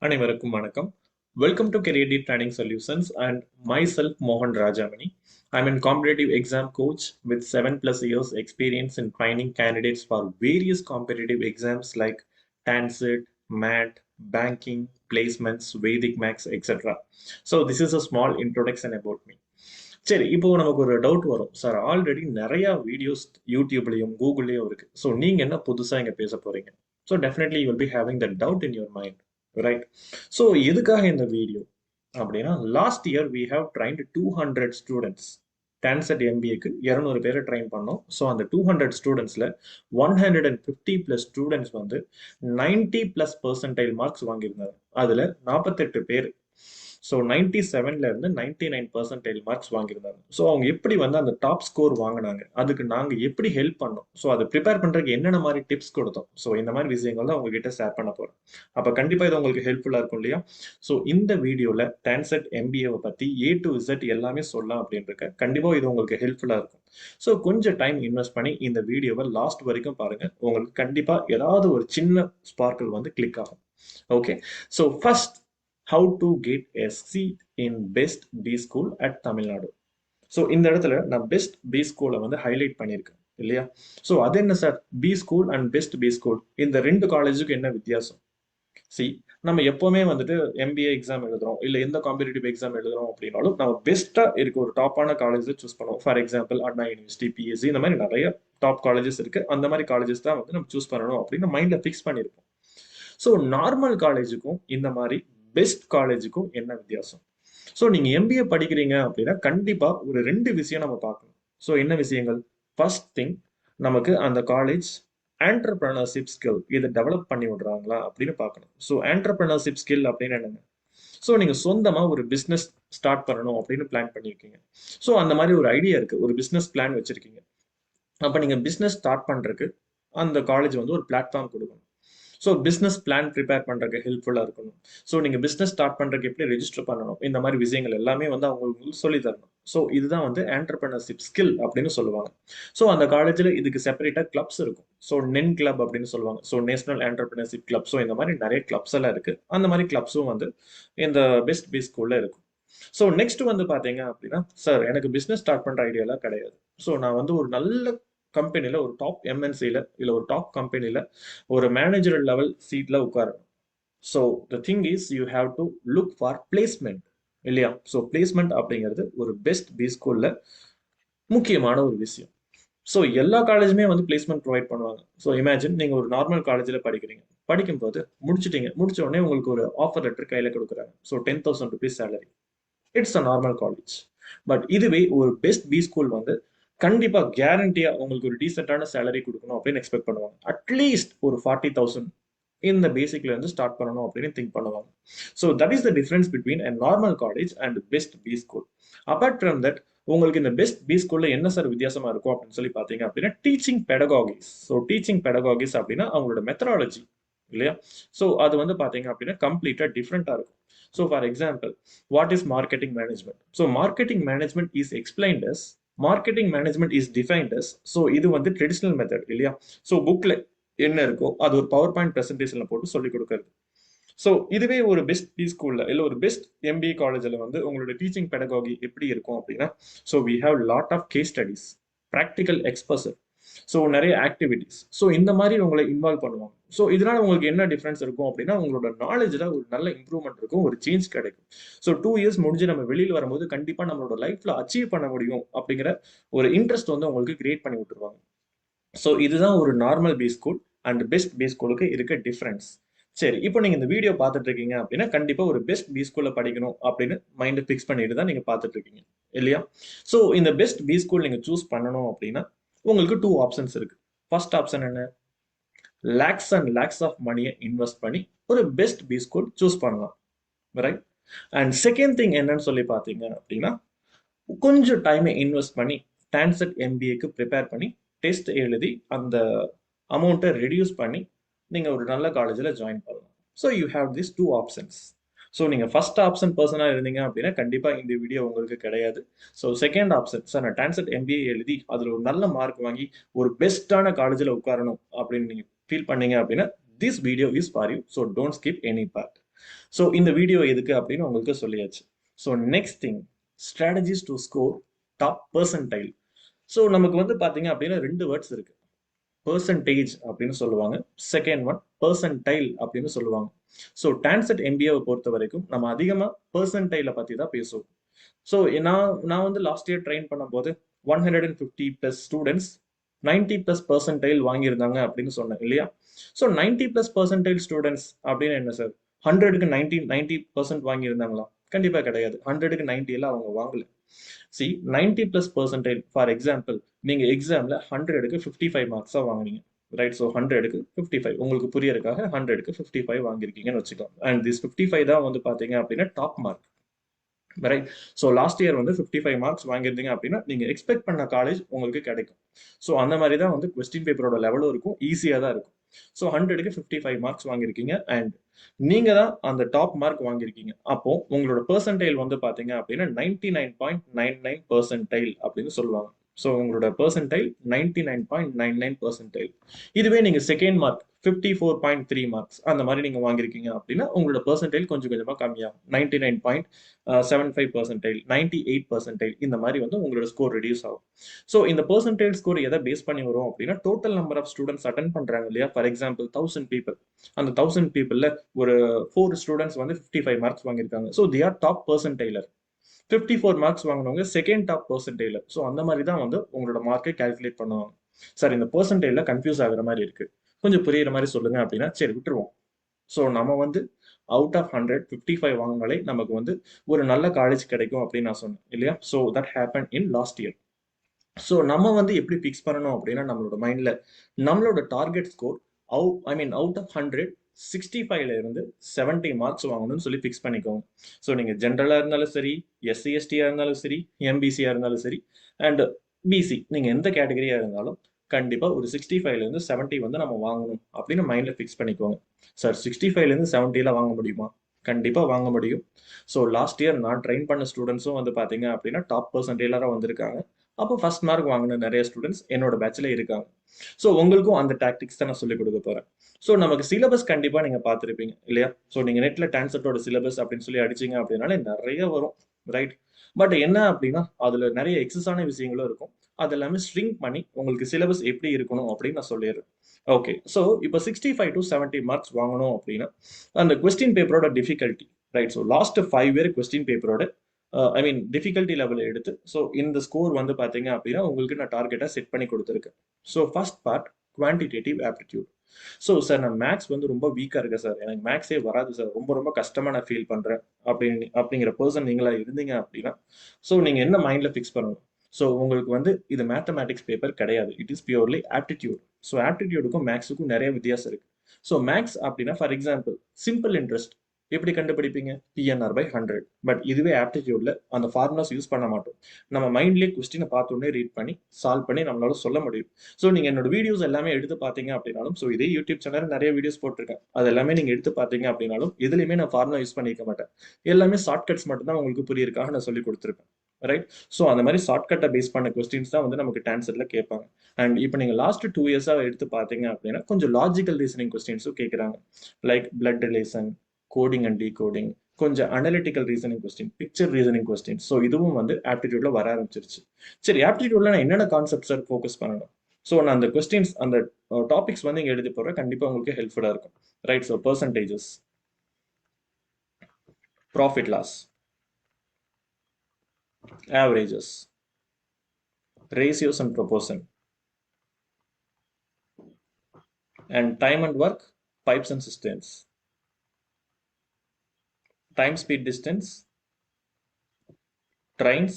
அனைவருக்கும் வணக்கம். Welcome to Career Deep Training Solutions and myself Mohan Rajamani. I'm a competitive exam coach with 7+ years experience in training candidates for various competitive exams like TANCET, MAT, banking, placements, Vedic Max, etc. So this is a small introduction about me. சரி, இப்போ நமக்கு ஒரு doubt வரும் sir. Already நிறைய videos யூடியூப்லயும் கூகுள்லயும் இருக்கு. So நீங்க என்ன புதுசா இங்க பேச போறீங்க? So definitely you will be having that doubt in your mind, right? So எதுக்காக இந்த வீடியோ அப்படின்னா, last year we have trained 200 students. TANCET எம்பிஏக்கு 200 பேரை ட்ரெயின் பண்ணோம். ஸோ அந்த 200 ஸ்டூடெண்ட்ஸ்ல 150+ ஸ்டூடெண்ட்ஸ் வந்து 90+% மார்க்ஸ் வாங்கியிருந்தாங்க. அதுல 48 பேர் ஸோ 97ல இருந்து 99% மார்க்ஸ் வாங்கியிருந்தாங்க. ஸோ அவங்க எப்படி வந்து அந்த டாப் ஸ்கோர் வாங்கினாங்க, அதுக்கு நாங்கள் எப்படி ஹெல்ப் பண்ணோம், ஸோ அதை ப்ரிப்பேர் பண்ணுறதுக்கு என்னென்ன மாதிரி டிப்ஸ் கொடுத்தோம், ஸோ இந்த மாதிரி விஷயங்கள் தான் உங்ககிட்ட ஷேர் பண்ண போகிறேன். அப்போ கண்டிப்பாக இது உங்களுக்கு ஹெல்ப்ஃபுல்லாக இருக்கும் இல்லையா? ஸோ இந்த வீடியோவில் டான்செட் எம்பிஏவை பற்றி A to Z எல்லாமே சொல்லலாம் அப்படின்னு இருக்கேன். கண்டிப்பாக இது உங்களுக்கு ஹெல்ப்ஃபுல்லாக இருக்கும். ஸோ கொஞ்சம் டைம் இன்வெஸ்ட் பண்ணி இந்த வீடியோவை லாஸ்ட் வரைக்கும் பாருங்கள். உங்களுக்கு கண்டிப்பாக ஏதாவது ஒரு சின்ன ஸ்பார்க்கிள் வந்து கிளிக் ஆகும். Okay, so first, how to get a seat in best B school at Tamil Nadu. So இந்த இடத்துல நான் பெஸ்ட் பி ஸ்கூலை வந்து ஹைலைட் பண்ணியிருக்கேன் இல்லையா? ஸோ அது என்ன sir, B school and best B school, இந்த ரெண்டு காலேஜுக்கு என்ன வித்தியாசம்? சி, நம்ம எப்பவுமே வந்துட்டு MBA எக்ஸாம் எழுதுறோம், இல்லை எந்த காம்படிட்டிவ் எக்ஸாம் எழுதுறோம் அப்படின்னாலும் நம்ம பெஸ்ட்டாக இருக்க ஒரு டாப்பான காலேஜை சூஸ் பண்ணுவோம். For example Anna university, BSc, இந்த மாதிரி நிறைய டாப் காலேஜஸ் இருக்கு. அந்த மாதிரி காலேஜஸ் தான் வந்து நம்ம சூஸ் பண்ணணும் அப்படின்னு மைண்டில் ஃபிக்ஸ் பண்ணியிருப்போம். ஸோ நார்மல் காலேஜுக்கும் இந்த மாதிரி பெஸ்ட் காலேஜுக்கும் என்ன வித்தியாசம்? ஸோ நீங்க MBA படிக்கிறீங்க அப்படின்னா கண்டிப்பா ஒரு 2 விஷயம் நம்ம பார்க்கணும். ஸோ என்ன விஷயங்கள்? ஃபர்ஸ்ட் திங், நமக்கு அந்த காலேஜ் ஆண்டர்பிரினர்ஷிப் ஸ்கில் இதை டெவலப் பண்ணி விடுறாங்களா அப்படின்னு பார்க்கணும். ஸோ ஆண்டர்பிரினர்ஷிப் ஸ்கில் அப்படின்னு என்னங்க? ஸோ நீங்க சொந்தமா ஒரு பிஸ்னஸ் ஸ்டார்ட் பண்ணணும் அப்படின்னு பிளான் பண்ணியிருக்கீங்க. ஸோ அந்த மாதிரி ஒரு ஐடியா இருக்கு, ஒரு பிஸ்னஸ் பிளான் வச்சிருக்கீங்க. அப்ப நீங்க பிஸ்னஸ் ஸ்டார்ட் பண்றதுக்கு அந்த காலேஜ் வந்து ஒரு பிளாட்ஃபார்ம் கொடுக்கணும். ஸோ பிஸ்னஸ் பிளான் ப்ரிப்பேர் பண்ணுறதுக்கு ஹெல்ப்ஃபுல்லாக இருக்கணும். ஸோ நீங்கள் பிஸ்னஸ் ஸ்டார்ட் பண்ணுறதுக்கு எப்படி ரெஜிஸ்டர் பண்ணணும், இந்த மாதிரி விஷயங்கள் எல்லாமே வந்து அவங்களுக்கு சொல்லி தரணும். ஸோ இதுதான் வந்து ஆண்டர்பிரினர்ஷிப் ஸ்கில் அப்படின்னு சொல்லுவாங்க. ஸோ அந்த காலேஜில் இதுக்கு செப்பரேட்டாக கிளப்ஸ் இருக்கும். ஸோ நென் கிளப் அப்படின்னு சொல்லுவாங்க. So national entrepreneurship club. So இந்த மாதிரி நிறைய கிளப்ஸ் எல்லாம் இருக்கு. அந்த மாதிரி கிளப்ஸும் வந்து இந்த பெஸ்ட் பி ஸ்கூல்ல இருக்கும். ஸோ நெக்ஸ்ட் வந்து பார்த்தீங்க அப்படின்னா, சார் எனக்கு பிஸ்னஸ் ஸ்டார்ட் பண்ணுற ஐடியாலாம் கிடையாது. ஸோ நான் வந்து ஒரு நல்ல கம்பெனியில், ஒரு டாப் MNCயில் இல்லை ஒரு டாப் கம்பெனியில் ஒரு மேனேஜர் லெவல் சீட்ல உட்காரணும். So the thing is you have to look for placement இல்லையா? ஸோ பிளேஸ்மெண்ட் அப்படிங்கிறது ஒரு பெஸ்ட் பி ஸ்கூல்ல முக்கியமான ஒரு விஷயம். ஸோ எல்லா காலேஜுமே வந்து பிளேஸ்மெண்ட் ப்ரொவைட் பண்ணுவாங்க. ஸோ இமேஜின் நீங்க ஒரு நார்மல் காலேஜில் படிக்கிறீங்க, படிக்கும்போது முடிச்சிட்டீங்க, முடிச்ச உடனே உங்களுக்கு ஒரு ஆஃபர் லெட்டர் கையில் கொடுக்குறாங்க. So 10,000 rupees salary. It's a normal college. But இதுவே ஒரு பெஸ்ட் பி ஸ்கூல் வந்து கண்டிப்பா கேரண்டியா உங்களுக்கு ஒரு டீசென்டான சேலரி கொடுக்கணும் அப்படின்னு எக்ஸ்பெக்ட் பண்ணுவாங்க. அட்லீஸ்ட் ஒரு 40,000 இந்த பேசிக்ல இருந்து ஸ்டார்ட் பண்ணணும் அப்படின்னு திங்க் பண்ணுவாங்க. So that is the difference between a normal college and best B school. Apart from that, உங்களுக்கு இந்த பெஸ்ட் பி ஸ்கூல்ல என்ன சார் வித்தியாசமா இருக்கும் அப்படின்னு சொல்லி பார்த்தீங்க அப்படின்னா, டீச்சிங் பெடகாகிஸ். ஸோ டீச்சிங் பெடகாகிஸ் அப்படின்னா அவங்களோட மெத்தடாலஜி இல்லையா? ஸோ அது வந்து பார்த்தீங்க அப்படின்னா கம்ப்ளீட்டா டிஃப்ரெண்டா இருக்கும். So for example, what is marketing management? So marketing management is explained as, marketing management is defined as. So இது வந்து ட்ரெடிஷனல் மெத்தட் இல்லையா? ஸோ புக்ல என்ன இருக்கோ அது ஒரு பவர் பாயிண்ட் பிரசன்டேஷன்ல போட்டு சொல்லி கொடுக்கறது. ஸோ இதுவே ஒரு பெஸ்ட் பி ஸ்கூல்ல இல்லை ஒரு பெஸ்ட் MBA காலேஜில் வந்து உங்களோட டீச்சிங் பெடகாகி எப்படி இருக்கும் அப்படின்னா, so we have lot of case studies, practical exposure, so நிறைய ஆக்டிவிட்டிஸ். ஸோ இந்த மாதிரி உங்களை இன்வால்வ் பண்ணுவாங்க. ஸோ இதனால உங்களுக்கு என்ன டிஃபரன்ஸ் இருக்கும் அப்படின்னா, உங்களோட நாலேஜில் ஒரு நல்ல இம்ப்ரூவ்மெண்ட் இருக்கும், ஒரு சேஞ்ச் கிடைக்கும். ஸோ 2 இயர்ஸ் முடிஞ்சு நம்ம வெளியில் வரும்போது கண்டிப்பாக நம்மளோட லைஃப்ல அச்சீவ் பண்ண முடியும் அப்படிங்கிற ஒரு இன்ட்ரெஸ்ட் வந்து உங்களுக்கு கிரியேட் பண்ணி விட்டுருவாங்க. ஸோ இதுதான் ஒரு normal B school and best B ஸ்கூலுக்கு இருக்க டிஃபரன்ஸ். சரி, இப்போ நீங்க இந்த வீடியோ பார்த்துட்டு இருக்கீங்க அப்படின்னா கண்டிப்பா ஒரு பெஸ்ட் பி ஸ்கூல்ல படிக்கணும் அப்படின்னு மைண்ட் ஃபிக்ஸ் பண்ணிட்டு தான் நீங்க பார்த்துட்டு இருக்கீங்க இல்லையா? ஸோ இந்த பெஸ்ட் பி ஸ்கூல் நீங்க சூஸ் பண்ணணும் அப்படின்னா உங்களுக்கு 2 ஆப்ஷன்ஸ் இருக்கு. ஃபர்ஸ்ட் ஆப்ஷன் என்ன? லேக்ஸ் அண்ட் லேக்ஸ் ஆஃப் மணியை இன்வெஸ்ட் பண்ணி ஒரு பெஸ்ட் பி ஸ்கூல் சூஸ் பண்ணலாம், ரைட்? அண்ட் செகண்ட் திங் என்னன்னு சொல்லி பார்த்தீங்க அப்படின்னா, கொஞ்சம் டைமை இன்வெஸ்ட் பண்ணி டான்செட் MBAக்கு ப்ரிப்பேர் பண்ணி டெஸ்ட் எழுதி அந்த அமௌண்ட்டை ரெடியூஸ் பண்ணி நீங்கள் ஒரு நல்ல காலேஜில் ஜாயின் பண்ணலாம். So you have this 2 options. So நீங்கள் ஃபர்ஸ்ட் ஆப்ஷன் பர்சனாக இருந்தீங்க அப்படின்னா கண்டிப்பாக இந்த வீடியோ உங்களுக்கு கிடையாது. ஸோ செகண்ட் ஆப்ஷன், சார் நான் டான்செட் MBA எழுதி அதில் ஒரு நல்ல மார்க் வாங்கி ஒரு பெஸ்ட்டான காலேஜில் உட்காரணும் அப்படின்னு நீங்கள் ஃபீல் பண்ணீங்க அப்படின்னா this video is for you. So don't skip any part. So இந்த வீடியோ எதுக்கு அப்படின்னு உங்களுக்கு சொல்லியாச்சு. So next thing, strategies to score top percentile. So நமக்கு வந்து பார்த்தீங்க அப்படின்னா ரெண்டு வேர்ட்ஸ் இருக்கு. பெர்சன்டேஜ் அப்படின்னு சொல்லுவாங்க, செகண்ட் ஒன் பெர்சன்டைல் அப்படின்னு சொல்லுவாங்க. ஸோ டான்செட் எம்பிஏவை பொறுத்த வரைக்கும் நம்ம அதிகமாக பெர்சன்டைலை பற்றி தான் பேசுவோம். ஸோ நான் வந்து லாஸ்ட் இயர் ட்ரெயின் பண்ணும்போது 150+ ஸ்டூடெண்ட்ஸ் 90+% வாங்கியிருந்தாங்க அப்படின்னு சொன்னேன் இல்லையா? ஸோ 90+% ஸ்டூடெண்ட்ஸ் அப்படின்னு என்ன சார், 100க்கு 90% வாங்கியிருந்தாங்களா? கண்டிப்பாக கிடையாது. 100க்கு 90 எல்லாம் அவங்க வாங்கல. சி 90+% ஃபார் எக்ஸாம்பிள், நீங்க எக்ஸாம்ல 100க்கு 55 மார்க்ஸா வாங்குனீங்க, ரைட்? ஸோ 100க்கு 55, உங்களுக்கு புரியறதுக்காக 100க்கு 55 வாங்கியிருக்கீங்கன்னு வச்சுக்கோங்க. அண்ட் திஸ் 55 தான் வந்து பாத்தீங்க அப்படின்னா top mark, right? So last year வந்து 55 மார்க்ஸ் வாங்கியிருந்தீங்க அப்படின்னா நீங்க எக்ஸ்பெக்ட் பண்ண காலேஜ் உங்களுக்கு கிடைக்கும். ஸோ அந்த மாதிரி தான் வந்து கொஸ்டின் பேப்பரோட லெவலும் இருக்கும், ஈஸியாக தான் இருக்கும். ஸோ 100க்கு 55 மார்க்ஸ் வாங்கியிருக்கீங்க அண்ட் நீங்க தான் அந்த டாப் மார்க் வாங்கியிருக்கீங்க. அப்போ உங்களோட பெர்சன்டைல் வந்து பாத்தீங்க அப்படின்னா 99.99% அப்படின்னு சொல்லுவாங்க. ஸோ உங்களோட பெர்சன்டைல் 99.99%. இதுவே நீங்க செகண்ட் மார்க் 54.3 மார்க்ஸ் அந்த மாதிரி நீங்க வாங்கியிருக்கீங்க அப்படின்னா உங்களோட பெர்சன்டைல் கொஞ்சம் கொஞ்சமா கம்மியாகும். 99.75%, 98% இந்த மாதிரி வந்து உங்களோட ஸ்கோர் ரெடியூஸ் ஆகும். ஸோ இந்த பெர்சன்டைல் ஸ்கோர் எதை பேஸ் பண்ணி வரும் அப்படின்னா total number of students attend பண்றாங்க இல்லையா? ஃபார் எக்ஸாம்பிள் 1000 பீப்புள், அந்த 1000 பீப்புள்ல ஒரு 4 ஸ்டூடெண்ட்ஸ் வந்து 55 மார்க்ஸ் வாங்கியிருக்காங்க. So they are top percentiler. 54 marks வாங்கினவங்க செகண்ட் டாப் பெர்சன்டைலர். ஸோ அந்த மாதிரி தான் வந்து உங்களோட மார்க்கை கால்குலேட் பண்ணுவாங்க. சார் இந்த பெர்சன்டைல கன்ஃபியூஸ் ஆகுற மாதிரி இருக்கு, கொஞ்சம் புரியுற மாதிரி சொல்லுங்க அப்படின்னா சரி விட்டுருவோம். ஸோ நம்ம வந்து அவுட் ஆஃப் 100 55 வாங்கினாலே நமக்கு வந்து ஒரு நல்ல காலேஜ் கிடைக்கும் அப்படின்னு நான் சொன்னேன் இல்லையா? So that happen in last year. So நம்ம வந்து எப்படி ஃபிக்ஸ் பண்ணணும் அப்படின்னா நம்மளோட மைண்ட்ல நம்மளோட டார்கெட் ஸ்கோர் அவுட் ஆஃப் 100 65ல இருந்து 70 மார்க்ஸ் வாங்கணும்னு சொல்லி ஃபிக்ஸ் பண்ணிக்கோங்க. ஸோ நீங்க ஜென்ரலா இருந்தாலும் சரி, எஸ்சி எஸ்டியா இருந்தாலும் சரி, எம்பிசியா இருந்தாலும் சரி, அண்ட் பிசி நீங்க எந்த கேட்டகரியா இருந்தாலும் கண்டிப்பா ஒரு 65ல இருந்து 70 வந்து நம்ம வாங்கணும் அப்படின்னு மைண்ட்ல ஃபிக்ஸ் பண்ணிக்கோங்க. சார் 65ல இருந்து 70ல வாங்க முடியுமா? கண்டிப்பா வாங்க முடியும். ஸோ லாஸ்ட் இயர் நான் ட்ரெயின் பண்ண ஸ்டூடெண்ட்ஸும் வந்து பாத்தீங்க அப்படின்னா டாப் பர்சன்டேஜாக வந்திருக்காங்க. அப்போ ஃபர்ஸ்ட் மார்க் வாங்கின நிறைய ஸ்டூடெண்ட்ஸ் என்னோட பேட்ச்ல இருக்காங்க. ஸோ உங்களுக்கும் அந்த டாக்டிக்ஸ் தான் நான் சொல்லிக் கொடுக்க போறேன். ஸோ நமக்கு சிலபஸ் கண்டிப்பா நீங்க பார்த்துருப்பீங்க இல்லையா? ஸோ நீங்க நெட்ல டான்செட்டோட சிலபஸ் அப்படின்னு சொல்லி அடிச்சீங்க அப்படின்னாலே நிறைய வரும், ரைட்? பட் என்ன அப்படின்னா அதுல நிறைய எக்ஸஸான விஷயங்களும் இருக்கும். அது எல்லாமே ஸ்ட்ரிங் பண்ணி உங்களுக்கு சிலபஸ் எப்படி இருக்கணும் அப்படின்னு நான் சொல்லிடுறேன். ஓகே, ஸோ இப்போ 65 to 70 மார்க்ஸ் வாங்கணும் அப்படின்னா அந்த கொஸ்டின் பேப்பரோட difficulty, right? So last 5 year question பேப்பரோட டிஃபிகல்ட்டி லெவல் எடுத்து ஸோ இந்த ஸ்கோர் வந்து பார்த்தீங்க அப்படின்னா உங்களுக்கு நான் டார்கெட்டாக செட் பண்ணி கொடுத்துருக்கேன். So first part quantitative aptitude. So sir நான் மேக்ஸ் வந்து ரொம்ப வீக்காக இருக்கேன் சார், எனக்கு மேக்ஸே வராது சார், ரொம்ப ரொம்ப கஷ்டமாக நான் ஃபீல் பண்ணுறேன் அப்படிங்கிற பர்சன் நீங்களா இருந்தீங்க அப்படின்னா ஸோ நீங்கள் என்ன மைண்டில் ஃபிக்ஸ் பண்ணணும்? ஸோ உங்களுக்கு வந்து இது மேத்தமேட்டிக்ஸ் பேப்பர் கிடையாது, it is purely aptitude. So ஆப்டிடியூடுக்கும் மேக்ஸுக்கும் நிறைய வித்தியாசம் இருக்கு. ஸோ மேக்ஸ் அப்படின்னா ஃபார் எக்ஸாம்பிள் சிம்பிள் இன்ட்ரெஸ்ட் எப்படி கண்டுபிடிப்பீங்க? PNR/100. பட் இதுவே ஆப்டிடியூட்ல அந்த ஃபார்முலாஸ் யூஸ் பண்ண மாட்டோம். நம்ம மைண்ட்லேயே கொஸ்டினை பார்த்தோன்னே ரீட் பண்ணி சால்வ் பண்ணி நம்மளால சொல்ல முடியும். ஸோ நீங்க என்னோட வீடியோஸ் எல்லாமே எடுத்து பார்த்தீங்க அப்படின்னாலும், ஸோ இதே யூடியூப் சேனல் நிறைய வீடியோஸ் போட்டிருக்கேன், அது எல்லாமே நீங்க எடுத்து பார்த்தீங்க அப்படின்னாலும் எதுலையுமே நான் ஃபார்முலா யூஸ் பண்ணிக்க மாட்டேன். எல்லாமே ஷார்ட்கட்ஸ் மட்டும் தான் உங்களுக்கு புரியறதுக்காக நான் சொல்லி கொடுத்துருப்பேன், ரைட்? ஸோ அந்த மாதிரி ஷார்ட்கட்டை பேஸ் பண்ண கொஸ்டின்ஸ் தான் வந்து நமக்கு டான்செட்ல கேட்பாங்க. அண்ட் இப்போ நீங்க லாஸ்ட் 2 இயர்ஸா எடுத்து பார்த்தீங்க அப்படின்னா கொஞ்சம் லாஜிக்கல் ரீசனிங் கொஸ்டின்ஸும் கேட்குறாங்க. Like blood relation, coding and decoding, கொஞ்சம் analytical reasoning question, picture reasoning question. So இதுவும் வந்து ஆப்டிடியூட்ல வர ஆரம்பிச்சிருச்சு. சரி, ஆப்டிடியூட்ல நான் என்னென்ன கான்செப்ட் சார் ஃபோக்கஸ் பண்ணணும்? ஸோ நான் அந்த கொஸ்டின்ஸ் அந்த டாபிக்ஸ் வந்து இங்கே எழுதி போடுறேன், கண்டிப்பாக உங்களுக்கு ஹெல்ப்ஃபுல்லாக இருக்கும், right? So percentages, profit loss, averages, ratios and proportion, and time and work, pipes and systems, time, speed, distance, trains,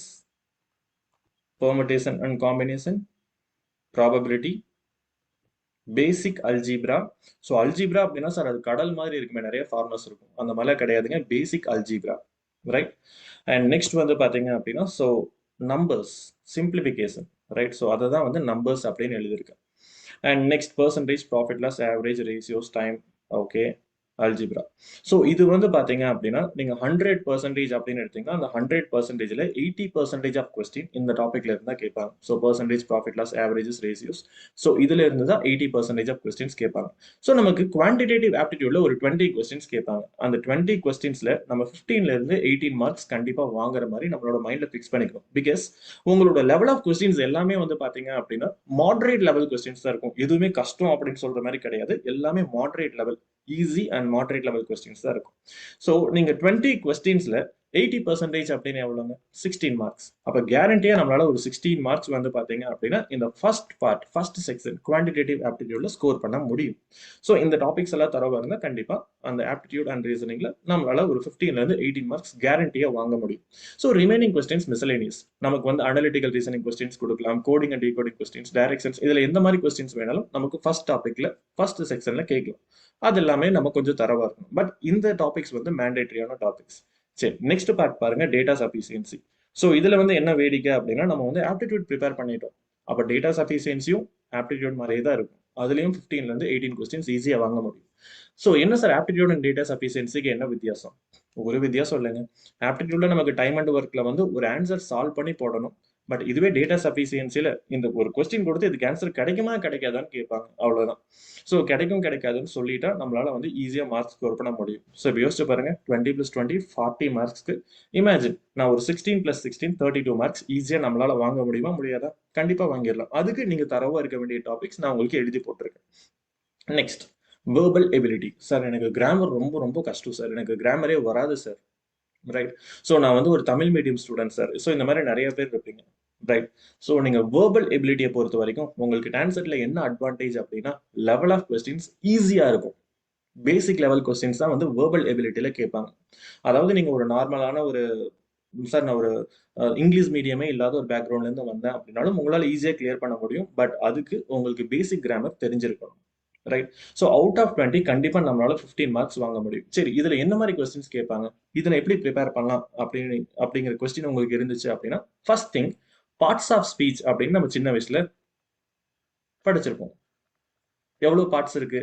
permutation and combination, probability, basic algebra. So algebra அப்படின்னா சார் அது கடல் மாதிரி இருக்குமே, நிறைய ஃபார்முலாஸ் இருக்கும், அந்த மாதிரிலாம் கிடையாதுங்க, basic algebra, right? And next வந்து பார்த்தீங்க அப்படின்னா so numbers simplification, right? So அதை தான் வந்து நம்பர்ஸ் அப்படின்னு எழுதியிருக்கேன். And next percentage, profit loss, average, ratios, time, okay, algebra. So இது வந்து பார்த்தீங்க அப்படின்னா நீங்கள் 100% அப்படின்னு எடுத்தீங்கன்னா அந்த 100%ல 80% ஆஃப் கொஸ்டின் இந்த டாபிக்ல இருந்தால் கேட்பாங்க. So percentage, profit loss, averages, ratios. So இதுல இருந்து தான் 80% ஆஃப் கொஸ்டின்ஸ் கேட்பாங்க. ஸோ நமக்கு குவான்டிடேட்டிவ் ஆப்டிடியூட்ல ஒரு 20 கொஸ்டின்ஸ் கேட்பாங்க. அந்த 20 கொஸ்டின்ஸ்ல நம்ம 15ல இருந்து 18 மார்க்ஸ் கண்டிப்பா வாங்குற மாதிரி நம்மளோட மைண்ட்ல ஃபிக்ஸ் பண்ணிக்கணும். பிகாஸ் உங்களோட லெவல் ஆஃப் கொஸ்டின்ஸ் எல்லாமே வந்து பாத்தீங்க அப்படின்னா மாடரேட் லெவல் கொஸ்டின்ஸ் தான் இருக்கும். எதுவுமே கஷ்டம் அப்படின்னு சொல்ற மாதிரி கிடையாது. எல்லாமே moderate level, easy and moderate level questions தான் இருக்கும். ஸோ நீங்க 20 கொஸ்டின்ஸ்ல 80% அப்படின்னு எவ்வளவுங்க? 16 மார்க்ஸ். அப்ப கேரண்டியா நம்மளால ஒரு 16 மார்க்ஸ் வந்து பாத்தீங்க அப்படின்னா இந்த first part, first section quantitative ஆப்டிடியூட்ல ஸ்கோர் பண்ண முடியும். ஸோ இந்த டாபிக்ஸ் எல்லாம் தரவா இருந்தா கண்டிப்பா அந்த ஆப்டிடியூட் அண்ட் ரீசனிங்ல நம்மளால ஒரு 15ல இருந்து 18 மார்க்ஸ் கேரண்டியா வாங்க முடியும். So remaining questions miscellaneous. நமக்கு வந்து அனலிட்டிக்கல் ரீசனிங் கொஸ்டின்ஸ் கொடுக்கலாம், coding and decoding questions, directions, இதுல எந்த மாதிரி கொஸ்டின்ஸ் வேணாலும் நமக்கு ஃபர்ஸ்ட் டாபிக்ல ஃபர்ஸ்ட் செக்ஷன்ல கேட்கலாம். அது எல்லாமே நம்ம கொஞ்சம் தரவா இருக்கணும். பட் இந்த டாபிக்ஸ் வந்து மேண்டேட்டரியான டாபிக்ஸ். சரி, நெக்ஸ்ட் பார்ட் பாருங்க, டேட்டா சஃபிஷியன்சி. ஸோ இதுல வந்து என்ன வேடிக்கை அப்படின்னா நம்ம வந்து ஆப்டிடியூட் ப்ரிப்பேர் பண்ணிட்டோம். அப்ப டேட்டா சஃபிஷியன்சியும் ஆப்டிடியூட் மாதிரியே தான் இருக்கும். அதுலயும் 15ல இருந்து 18 கொஸ்டின்ஸ் ஈஸியா வாங்க முடியும். ஸோ என்ன சார் ஆப்டிடியூட் அண்ட் டேட்டா சஃபிஷியன்சிக்கு என்ன வித்தியாசம்? ஒரு வித்தியாசம் இல்லைங்க. ஆப்டிடியூட்ல நமக்கு டைம் அண்ட் ஒர்க்ல வந்து ஒரு ஆன்சர் சால்வ் பண்ணி போடணும். பட் இதுவே டேட்டா சஃபிஷியன்சில இந்த ஒரு கொஸ்டின் கொடுத்து இதுக்கு ஆன்சர் கிடைக்குமா கிடைக்காதான்னு கேட்பாங்க. அவ்வளவுதான். ஸோ கிடைக்கும் கிடைக்காதுன்னு சொல்லிட்டா நம்மளால வந்து ஈஸியா மார்க்ஸ் ஸ்கோர் பண்ண முடியும். ஸோ இப்போ யோசிச்சு பாருங்க, 20 + 20 40 மார்க்ஸ்க்கு. இமேஜின் நான் ஒரு 16 + 16 32 மார்க்ஸ் ஈஸியா நம்மளால வாங்க முடியுமா முடியாதா? கண்டிப்பா வாங்கிடலாம். அதுக்கு நீங்க தரவா இருக்க வேண்டிய டாபிக்ஸ் நான் உங்களுக்கு எழுதி போட்டிருக்கேன். Next, verbal ability. சார் எனக்கு கிராமர் ரொம்ப ரொம்ப கஷ்டம் சார், எனக்கு கிராமரே வராது சார். ரைட். ஸோ நான் வந்து ஒரு Tamil medium student sir. So இந்த மாதிரி நிறைய பேர் இருப்பீங்க. ரைட். ஸோ நீங்க வேர்பல் எபிலிட்டியை பொறுத்த வரைக்கும் உங்களுக்கு டான்செட்ல என்ன அட்வான்டேஜ் அப்படின்னா லெவல் ஆஃப் கொஸ்டின்ஸ் ஈஸியா இருக்கும். பேசிக் லெவல் கொஸ்டின்ஸ் தான் வந்து வேர்பல் எபிலிட்டியில கேட்பாங்க. அதாவது நீங்க ஒரு நார்மலான ஒரு சார் நான் ஒரு இங்கிலீஷ் மீடியமே இல்லாத ஒரு பேக்ரவுண்ட்ல இருந்து வந்தேன் அப்படின்னாலும் உங்களால ஈஸியா கிளியர் பண்ண முடியும். பட் அதுக்கு உங்களுக்கு பேசிக் கிராமர் தெரிஞ்சிருக்கணும். ரைட். ஸோ அவுட் ஆஃப் 20 கண்டிப்பா நம்மளால 15 மார்க்ஸ் வாங்க முடியும். சரி, இதுல என்ன மாதிரி கொஸ்டின்ஸ் கேட்பாங்க, இதுல எப்படி ப்ரிப்பேர் பண்ணலாம் அப்படிங்கிற கொஸ்டின் உங்களுக்கு இருந்துச்சு அப்படின்னா first thing, parts of speech அப்படின்னு நம்ம சின்ன வயசுல படிச்சிருப்போம். எவ்வளவு பார்ட்ஸ் இருக்கு?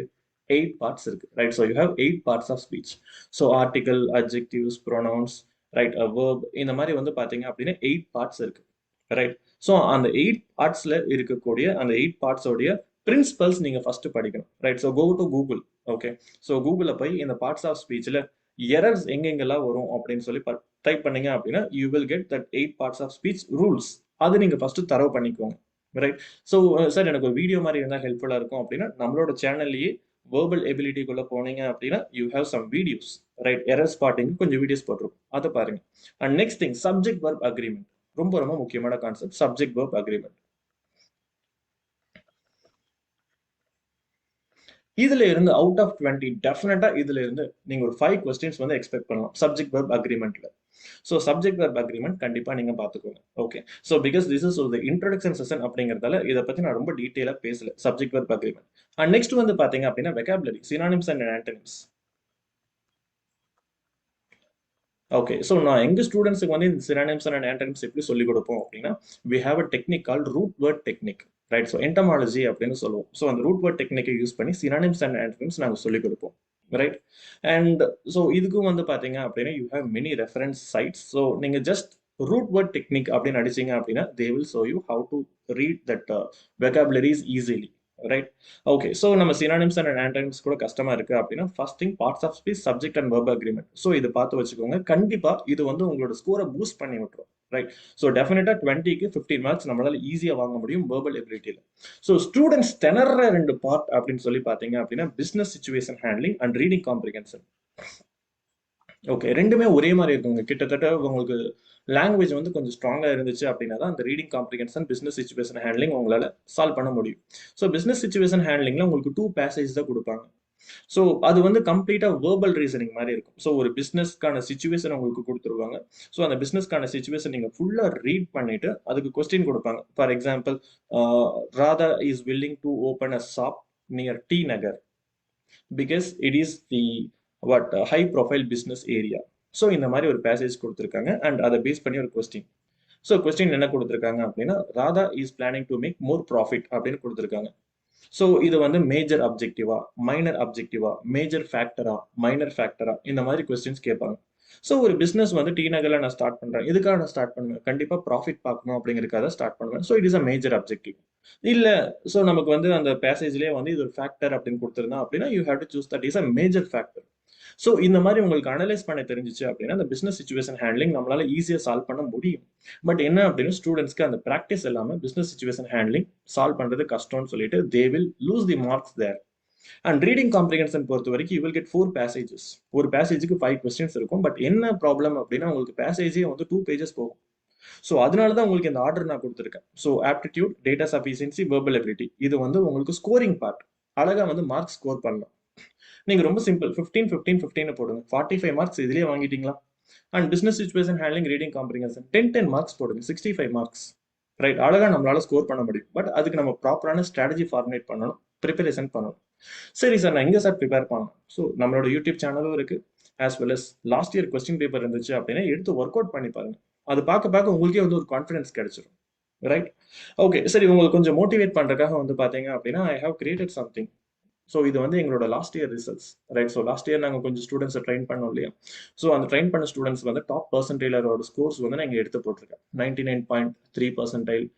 8 பார்ட்ஸ் இருக்கு. Right. So you have 8 parts of speech. So article, adjectives, pronouns, right, verb, இந்த மாதிரி வந்து பாத்தீங்க அப்படின்னா 8 பார்ட்ஸ் இருக்கு. ரைட். ஸோ அந்த 8 பார்ட்ஸ்ல இருக்கக்கூடிய அந்த 8 பார்ட்ஸோடைய பிரின்சிபல்ஸ் நீங்க ஃபர்ஸ்ட் படிக்கணும். Right. So go to Google. Okay. So கூகுள்ல போய் இந்த பார்ட்ஸ் ஆஃப் ஸ்பீச்ல எரர்ஸ் எங்கெங்கெல்லாம் வரும் அப்படின்னு சொல்லி டைப் பண்ணீங்க அப்படின்னா you will get that 8 parts of speech rules. அது நீங்க ஃபர்ஸ்ட் தரவு பண்ணிக்கோங்க. ரைட். ஸோ சார் எனக்கு ஒரு வீடியோ மாதிரி இருந்தால் ஹெல்ப்ஃபுல்லா இருக்கும் அப்படின்னா நம்மளோட சேனல்லையே வேர்பல் எபிலிட்டிக்குள்ள போனீங்க அப்படின்னா you have some videos. Right. Error spotting கொஞ்சம் வீடியோஸ் போட்டிருக்கும், அதை பாருங்க. And next thing, subject verb agreement. ரொம்ப ரொம்ப முக்கியமான கான்செப்ட், சப்ஜெக்ட் வர்ப் அக்ரிமெண்ட். இதுல இருந்து அவுட் ஆஃப் 20 டெஃபினட்டா இதுல இருந்து நீங்க ஒரு 5 கொஸ்டின்ஸ் வந்து எக்ஸ்பெக்ட் பண்ணலாம் சப்ஜெக்ட் வர்ப் அக்ரிமெண்ட்ல. ஸோ சப்ஜெக்ட் வர்ப் அக்ரிமெண்ட் கண்டிப்பா நீங்க பாத்துக்கோங்க. Okay. So because this is ஒரு இன்ட்ரோடக்ஷன் செஷன் அப்படிங்கறதால இதை பத்தி நான் ரொம்ப டீடைலா பேசல. Subject verb agreement. And next வந்து பாத்தீங்க அப்படின்னா vocabulary, synonyms and antonyms. Okay. So நான் எங்க ஸ்டூடெண்ட்ஸுக்கு வந்து இந்த சினானிம்ஸ் அண்ட் ஆன்டனிம்ஸ் எப்படி சொல்லிக் கொடுப்போம் அப்படின்னா we have a technique called root word technique. Right. So entomology அப்படின்னு சொல்லுவோம். ஸோ அந்த ரூட் வேர்ட் டெக்னிக்கை யூஸ் பண்ணி சினானிம்ஸ் அண்ட் ஆன்டனிம்ஸ் நாங்கள் சொல்லிக் கொடுப்போம். ரைட். அண்ட் ஸோ இதுக்கும் வந்து பார்த்தீங்க அப்படின்னா you have many reference sites. So நீங்கள் ஜஸ்ட் ரூட் வேர்ட் டெக்னிக் அப்படின்னு அடிச்சீங்க அப்படின்னா they will show you how to read that vocabularies easily. Right. Okay. So நம்ம சினானிம்ஸ் அண்ட் ஆன்டனிம்ஸ் கூட கஷ்டமா இருக்கு அப்படின்னா first thing parts of speech, subject and verb agreement. So இது பார்த்து வச்சுக்கோங்க. கண்டிப்பா இது வந்து உங்களோட ஸ்கோரை பூஸ்ட் பண்ணி விட்டுரும். ரைட். ஸோ டெஃபினட்டா 20க்கு 15 மார்க்ஸ் நம்மளால ஈஸியா வாங்க முடியும் வேர்பல் எபிலிட்டியில. ஸோ ஸ்டூடெண்ட்ஸ் திணற 2 பார்ட் அப்படின்னு சொல்லி பார்த்தீங்க அப்படின்னா business situation handling and reading comprehension. Okay. ரெண்டுமே ஒரே மாதிரி இருக்குங்க. கிட்டத்தட்ட உங்களுக்கு லாங்குவேஜ் வந்து கொஞ்சம் ஸ்ட்ராங்கா இருந்துச்சு அப்படின்னா தான் அந்த reading comprehension, business situation handling உங்களால சால்வ் பண்ண முடியும். ஸோ பிசினஸ் சிச்சுவேஷன் ஹேண்ட்லிங்ல உங்களுக்கு 2 பேசேஜ் தான் கொடுப்பாங்க. ஸோ அது வந்து கம்ப்ளீட்டா வேர்பல் ரீசனிங் மாதிரி இருக்கும். ஸோ ஒரு பிசினஸ்க்கான சிச்சுவேஷன் உங்களுக்கு கொடுத்துருவாங்க. ஸோ அந்த பிசினஸ்க்கான சிச்சுவேஷன் நீங்க ஃபுல்லா ரீட் பண்ணிட்டு அதுக்கு கொஸ்டின் கொடுப்பாங்க. For example, Radha is willing to open a shop near T Nagar because it is the high profile business area. So இந்த மாதிரி ஒரு பேசேஜ் கொடுத்துருக்காங்க அண்ட் அதை பேஸ் பண்ணி ஒரு கொஸ்டின். ஸோ கொஸ்டின் என்ன கொடுத்துருக்காங்க அப்படின்னா Radha is planning to make more profit அப்படின்னு கொடுத்துருக்காங்க. ஸோ இது வந்து மேஜர் அப்ஜெக்டிவா, மைனர் அப்ஜெக்டிவா, மேஜர் ஃபேக்டரா, மைனர் ஃபேக்டரா, இந்த மாதிரி கொஸ்டின்ஸ் கேட்பாங்க. ஸோ ஒரு பிஸ்னஸ் வந்து டி நகரில் நான் ஸ்டார்ட் பண்ணுறேன், இதுக்காக நான் ஸ்டார்ட் பண்ணுவேன், கண்டிப்பாக ப்ராஃபிட் பார்க்கணும் அப்படிங்கிறதுக்காக ஸ்டார்ட் பண்ணுவேன். So it is a major objective. இல்லை, ஸோ நமக்கு வந்து அந்த பேசேஜ்லேயே வந்து இது ஒரு ஃபேக்டர் அப்படின்னு கொடுத்துருந்தா அப்படின்னா you have to choose that is a major factor. So இந்த மாதிரி உங்களுக்கு அனலைஸ் பண்ண தெரிஞ்சிச்சு அப்படின்னா அந்த பிசினஸ் சிச்சுவேஷன் ஹேண்ட்லிங் நம்மளால ஈஸியாக சால்வ் பண்ண முடியும். பட் என்ன அப்படின்னா ஸ்டூடெண்ட்ஸ்க்கு அந்த ப்ராக்டிஸ் இல்லாமல் பிசினஸ் சிச்சுவேஷன் ஹேண்ட்லிங் சால்வ் பண்றது கஷ்டம்னு சொல்லிட்டு they will lose the marks there. And reading comprehension பொறுத்த வரைக்கும் யூ வில் கெட் 4 பேசேஜஸ். ஒரு பேசேஜுக்கு 5 கொஸ்டின்ஸ் இருக்கும். பட் என்ன ப்ராப்ளம் அப்படின்னா உங்களுக்கு பேசேஜே வந்து 2 பேஜஸ் போகும். ஸோ அதனால தான் உங்களுக்கு இந்த ஆர்டர் நான் கொடுத்துருக்கேன். So aptitude, data sufficiency, verbal ability, இது வந்து உங்களுக்கு ஸ்கோரிங் பார்ட். அழகா வந்து மார்க் ஸ்கோர் பண்ணலாம். நீங்க ரொம்ப சிம்பிள் 15 15 15 போடுங்க, 45 மார்க்ஸ் இதுலயே வாங்கிட்டீங்களா? And business situation handling, reading comprehension 10 10 marks போடுங்க, 65 மார்க்ஸ். ரைட், அழகா நம்மளால ஸ்கோர் பண்ண முடியும். பட் அதுக்கு நம்ம ப்ராப்பரான ஸ்ட்ராட்டஜி ஃபார்முலேட் பண்ணணும், ப்ரிப்பரேஷன் பண்ணணும். சரி சார், நான் எங்க சார் ப்ரிப்பேர் பண்ணணும்? ஸோ நம்மளோட யூடியூப் சேனலும் இருக்கு, as well as last year question paper இருந்துச்சு அப்படின்னா எடுத்து ஒர்க் அவுட் பண்ணி பாருங்க. அது பார்க்க பார்க்க உங்களுக்கே வந்து ஒரு கான்ஃபிடன்ஸ் கிடைச்சிடும். Right, okay. சரி, உங்களுக்கு கொஞ்சம் மோட்டிவேட் பண்றதுக்காக வந்து பாத்தீங்க அப்படின்னா I have created something. So இது வந்து எங்களோட last year results. Right, so last year நாங்கள் கொஞ்சம் ஸ்டூடெண்ட்ஸை ட்ரெயின் பண்ணோம் இல்லையா? ஸோ அந்த ட்ரெயின் பண்ண ஸ்டூடெண்ட்ஸ் வந்து டாப் பர்சன்டைலரோட ஸ்கோர்ஸ் வந்து நாங்கள் எடுத்து போட்டிருக்கேன். 99.3%,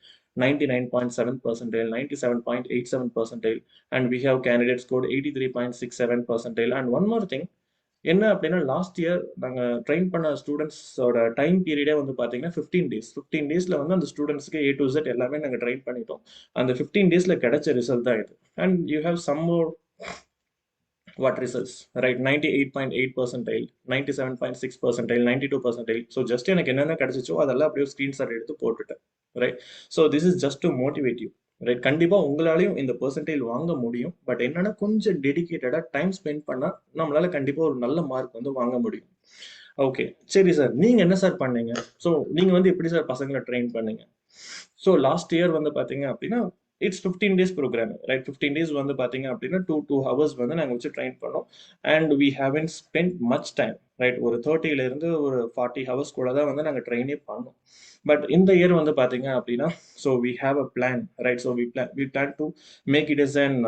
99.7%, 97.87%, and we have candidates scored 83.67%. And one more thing, என்ன அப்படின்னா லாஸ்ட் இயர் நாங்கள் ட்ரெயின் பண்ண ஸ்டூடெண்ட்ஸோட டைம் பீரியடே வந்து பார்த்தீங்கன்னா 15 days. 15 daysல வந்து அந்த ஸ்டூடெண்ட்ஸ்க்கு A to Z எல்லாமே நாங்கள் ட்ரெயின் பண்ணிட்டோம். அந்த 15 daysல கிடைச்ச ரிசல்ட் தான் இது. And you have some more what results, right? 98.8%, 97.6%, 92%. So just எனக்கு என்னென்ன கிடைச்சிச்சோ அதெல்லாம் அப்படியே ஸ்க்ரீன்ஷாட் எடுத்து போட்டுட்டேன். Right, so this is just to motivate you. Right, கண்டிப்பாக உங்களாலையும் இந்த பெர்சன்டேஜ் வாங்க முடியும். பட் என்னன்னா கொஞ்சம் டெடிகேட்டடாக டைம் ஸ்பெண்ட் பண்ணால் நம்மளால கண்டிப்பாக ஒரு நல்ல மார்க் வந்து வாங்க முடியும். ஓகே, சரி சார், நீங்கள் என்ன சார் பண்ணீங்க? ஸோ நீங்கள் வந்து எப்படி சார் பசங்களை ட்ரெயின் பண்ணீங்க? ஸோ லாஸ்ட் இயர் வந்து பார்த்தீங்க அப்படின்னா it's 15 days programme. Right, 15 days வந்து பார்த்தீங்க அப்படின்னா 2 hours வந்து நாங்கள் வச்சு ட்ரெயின் பண்ணோம். And we haven't spend much time. Right, ஒரு 30லேருந்து ஒரு 40 hours கூட தான் வந்து நாங்கள் ட்ரெயினே பண்ணோம். பட் இந்த இயர் வந்து பார்த்தீங்க அப்படின்னா so we have a plan. Right, so we plan to make it is an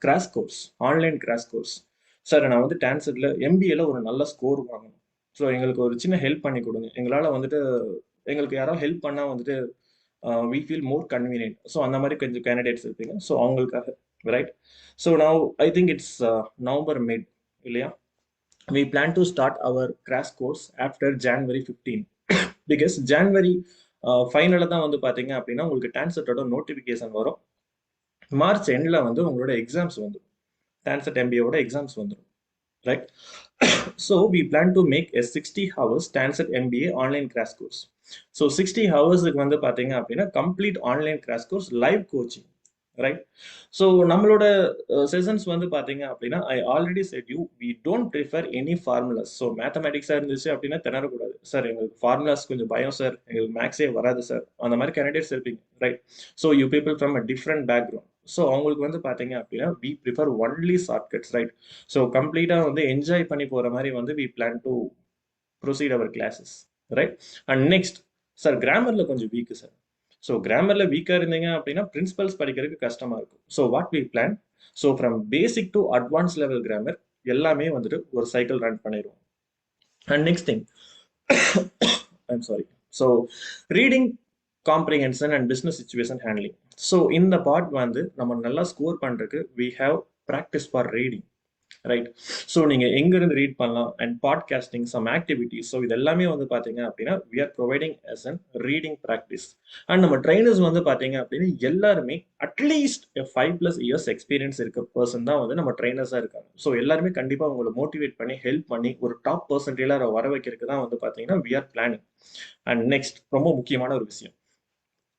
crash course, online crash course. Sir, நான் வந்து டான்சர்ல MBAல ஒரு நல்ல ஸ்கோர் வாங்கணும். ஸோ எங்களுக்கு ஒரு சின்ன ஹெல்ப் பண்ணி கொடுங்க. எங்களால் வந்துட்டு எங்களுக்கு யாராவது ஹெல்ப் பண்ணால் வந்துட்டு we feel more convenient. So அந்த மாதிரி கொஞ்சம் கேண்டிடேட்ஸ் இருப்பீங்க. ஸோ அவங்களுக்காக. Right, so now I think it's November mid இல்லையா? we plan to start our crash course after January 15 because January ஃபைனலில் தான் வந்து பார்த்தீங்க அப்படின்னா உங்களுக்கு டான்செட்டோட நோட்டிஃபிகேஷன் வரும். மார்ச் எண்டில் வந்து உங்களோட எக்ஸாம்ஸ் வந்துடும், டான்செட் MBAவோட எக்ஸாம்ஸ் வந்துடும். Right, so we plan to make a 60 hours Stanford MBA online crash course. So 60 hours வந்து பாத்தீங்க அப்படின்னா complete online crash course, live coaching. Right, so நம்மளோட செஷன்ஸ் வந்து பாத்தீங்க அப்படின்னா I already set you we don't prefer any formulas. So மேத்தமெட்டிக்ஸாக இருந்துச்சு அப்படின்னா திணறக்கூடாது. சார் எங்களுக்கு ஃபார்முலாஸ் கொஞ்சம் பயம் சார், எங்களுக்கு மேக்ஸே வராது சார், அந்த மாதிரி கேண்டிடேட்ஸ் இருப்பீங்க. Right, so you people from a different background. So அவங்களுக்கு வந்து பார்த்தீங்க அப்படின்னா we prefer only shortcuts. Right, so கம்ப்ளீட்டாக வந்து என்ஜாய் பண்ணி போகிற மாதிரி வந்து we plan to proceed our classes. Right, and next sir கிராமரில் கொஞ்சம் வீக்கு சார். ஸோ கிராமரில் வீக்காக இருந்தீங்க அப்படின்னா பிரின்சிபல்ஸ் படிக்கிறதுக்கு கஷ்டமாக இருக்கும். So what we plan, so from basic to advance level grammar எல்லாமே வந்துட்டு ஒரு சைக்கிள் ரன் பண்ணிடுவோம். And next thing, I'm sorry, so reading comprehension and business situation handling. So இந்த பார்ட் வந்து நம்ம நல்லா ஸ்கோர் பண்ணுறதுக்கு we have practice for reading. Right, so நீங்கள் எங்கேருந்து ரீட் பண்ணலாம் and podcasting, some activities. So இது எல்லாமே வந்து பார்த்தீங்க அப்படின்னா we are providing us an reading practice. And நம்ம ட்ரைனர்ஸ் வந்து பார்த்தீங்க அப்படின்னா எல்லாருமே அட்லீஸ்ட் 5+ years எக்ஸ்பீரியன்ஸ் இருக்க பர்சன் தான் வந்து நம்ம ட்ரைனர்ஸாக இருக்காங்க. ஸோ எல்லாருமே கண்டிப்பாக உங்களை மோட்டிவேட் பண்ணி ஹெல்ப் பண்ணி ஒரு டாப் பர்சன்டேஜாக வர வைக்கிறதுக்கு தான் வந்து பார்த்தீங்கன்னா we are planning. And next ரொம்ப முக்கியமான ஒரு விஷயம்,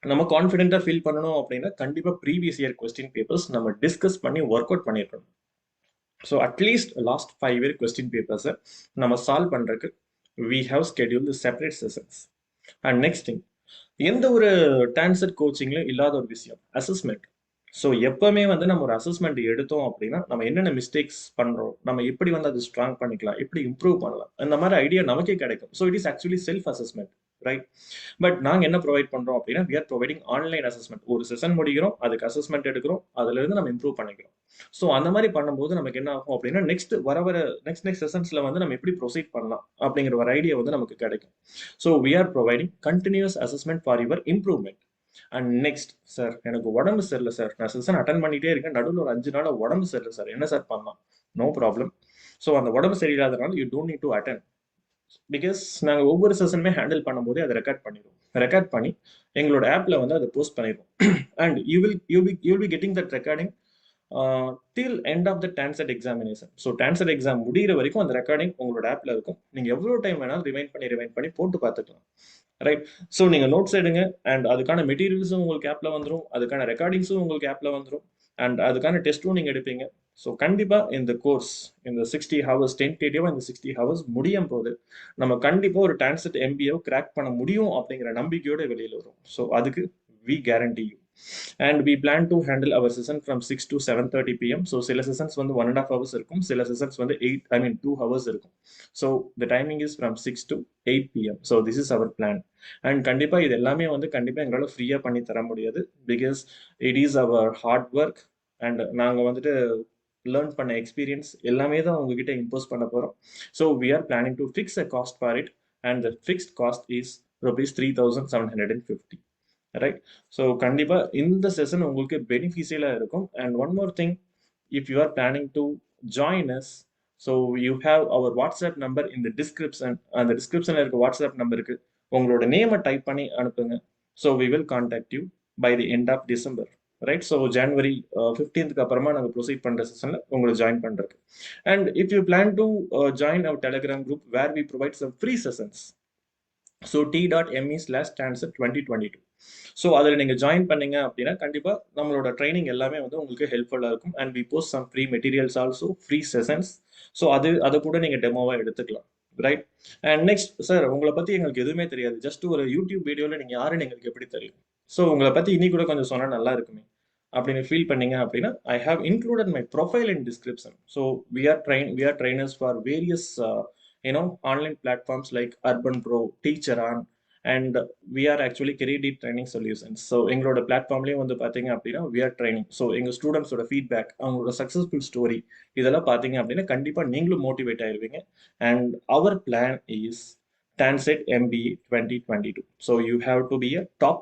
நம்ம கான்ஃபிடென்ட்டாக ஃபீல் பண்ணணும் அப்படின்னா கண்டிப்பாக ப்ரீவியஸ் இயர் கொஸ்டின் பேப்பர்ஸ் நம்ம டிஸ்கஸ் பண்ணி ஒர்க் அவுட் பண்ணியிருக்கணும். So at least last 5 year question பேப்பர்ஸை நம்ம சால்வ் பண்ணுறதுக்கு we have schedule separate sessions. And next thing, எந்த ஒரு டான்செட் கோச்சிங்லையும் இல்லாத ஒரு விஷயம் அசஸ்மெண்ட். ஸோ எப்பவுமே வந்து நம்ம ஒரு அசஸ்மெண்ட் எடுத்தோம் அப்படின்னா நம்ம என்னென்ன மிஸ்டேக்ஸ் பண்ணுறோம், நம்ம எப்படி வந்து அதை ஸ்ட்ராங் பண்ணிக்கலாம், எப்படி இம்ப்ரூவ் பண்ணலாம், அந்த மாதிரி ஐடியா நமக்கே கிடைக்கும். So it is actually self assessment. Right? But நாங்க என்ன ப்ரொவைட் பண்றோம் அப்படின்னா, we are providing online assessment. ஒரு செஷன் முடிக்கிறோம், அதுக்கு அசஸ்மெண்ட் எடுக்கிறோம், அதுல இருந்து நம்ம இம்ப்ரூவ் பண்ணிக்கிறோம். ஸோ அந்த மாதிரி பண்ணும்போது நமக்கு என்ன ஆகும் அப்படின்னா, நெக்ஸ்ட் செஷன்ஸ்ல வந்து நம்ம எப்படி ப்ரொசீட் பண்ணலாம் அப்படிங்கிற ஒரு ஐடியா வந்து நமக்கு கிடைக்கும். So we are providing continuous assessment for your improvement. And next, sir எனக்கு உடம்பு சரியில்லை சார், நான் செஷன் அட்டன் பண்ணிட்டே இருக்கேன், நடுவில் ஒரு 5 நாள் உடம்பு சரியில்லை சார், என்ன சார் பண்ணலாம்? No problem. ஸோ அந்த உடம்பு சரியில்லாதனால you don't need to attend. Because நாங்கள் ஒவ்வொரு செஷனுமே ஹேண்டில் பண்ணும்போதே அதை ரெக்கார்ட் பண்ணிடுவோம். ரெக்கார்ட் பண்ணி எங்களோட ஆப்பில் வந்து அதை போஸ்ட் பண்ணிடுவோம். And you will be getting that recording till end of the TANCET examination. So TANCET exam முடிகிற வரைக்கும் அந்த ரெக்கார்டிங் உங்களோட ஆப்பில் இருக்கும். நீங்கள் எவ்வளோ டைம் வேணாலும் ரிவைண்ட் பண்ணி போட்டு பார்த்துக்கலாம். ரைட்? ஸோ நீங்கள் நோட்ஸ் எடுங்க, அண்ட் அதுக்கான மெட்டீரியல்ஸும் உங்களுக்கு ஆப்பில் வந்துடும், அதுக்கான ரெக்கார்டிங்ஸும் உங்களுக்கு ஆப்பில் வந்துடும், அண்ட் அதுக்கான டெஸ்ட்டும் நீங்கள் எடுப்பீங்க. ஸோ கண்டிப்பாக இந்த கோர்ஸ், இந்த 60 ஹவர்ஸ் டென்டேட்டிவாக இந்த 60 ஹவர்ஸ் முடியும் போது நம்ம கண்டிப்பாக ஒரு டான்செட் எம்பிஏவை கிராக் பண்ண முடியும் அப்படிங்கிற நம்பிக்கையோட வெளியில் வரும். ஸோ அதுக்கு we guarantee you. And we plan to handle our session from 6 to 7:30 p.m. So சில செஷன்ஸ் வந்து 1.5 hours இருக்கும், சில செஷன்ஸ் வந்து 2 hours இருக்கும். So the timing is from 6 to 8 p.m. So this is our plan. And கண்டிப்பா இது எல்லாமே வந்து கண்டிப்பா எங்களால் ஃப்ரீயா பண்ணி தர முடியாது, because it is our hard work. And நாங்க வந்துட்டு லேர்ன் பண்ண எக்ஸ்பீரியன்ஸ் எல்லாமே தான் உங்ககிட்ட இம்போஸ் பண்ண போறோம். So we are planning to fix a cost for it, and the fixed cost is rupees 3,750. Right? So கண்டிப்பாக இந்த செஷன் உங்களுக்கு பெனிஃபிஷியலாக இருக்கும். And one more thing, if you are planning to join us, so you have our WhatsApp number in the description. அந்த டிஸ்கிரிப்ஷனில் இருக்க WhatsApp நம்பருக்கு உங்களோட நேமை டைப் பண்ணி அனுப்புங்க. So we will contact you by the end of December. Right? So ஜனவரி 15th அப்புறமா நாங்கள் ப்ரொசீட் பண்ணுற செஷனில் உங்களை ஜாயின் பண்ணுறதுக்கு. And if you plan to join our Telegram group where we provide some free sessions. So t.me/Tanset2022. So அதில் நீங்கள் join பண்ணீங்க அப்படின்னா கண்டிப்பாக நம்மளோட ட்ரைனிங் எல்லாமே வந்து உங்களுக்கு ஹெல்ப்ஃபுல்லாக இருக்கும். And we post some free materials also, free sessions. So அதை கூட நீங்கள் டெமோவாக எடுத்துக்கலாம். ரைட்? அண்ட் நெக்ஸ்ட், சார் உங்களை பற்றி எங்களுக்கு எதுவுமே தெரியாது, ஜஸ்ட் ஒரு யூடியூப் வீடியோவில் நீங்கள் யாருன்னு எங்களுக்கு எப்படி தெரியும்? ஸோ உங்களை பற்றி இன்னி கூட கொஞ்சம் சொன்னால் நல்லா இருக்குமே அப்படின்னு ஃபீல் பண்ணீங்க அப்படின்னா, I have included my profile in description. So we are trainers for various online platforms like Urban Pro, Teacheron, and we are actually career deep training solutions. So எங்களோட பிளாட்ஃபார்ம்லேயும் வந்து பார்த்தீங்க அப்படின்னா we are training. ஸோ எங்கள் ஸ்டூடெண்ட்ஸோட feedback, அவங்களோட successful story இதெல்லாம் பார்த்தீங்க அப்படின்னா கண்டிப்பாக நீங்களும் மோட்டிவேட் ஆயிருவீங்க. And our plan is Tanset MBA 2022. So you have to be a top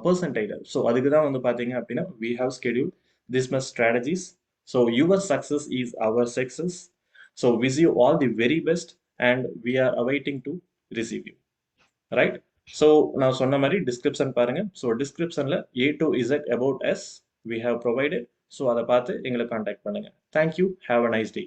percentile. So அதுக்கு தான் வந்து பார்த்தீங்க அப்படின்னா we have scheduled this much strategies. So your success is our success. So wish you all the very best, and we are awaiting to receive you. Right? So நான் சொன்ன மாதிரி description பாருங்க. So டிஸ்கிரிப்ஷன்ல A to Z about us we have provided. So அதை பார்த்து எங்களை contact பண்ணுங்க. Thank you. Have a nice day.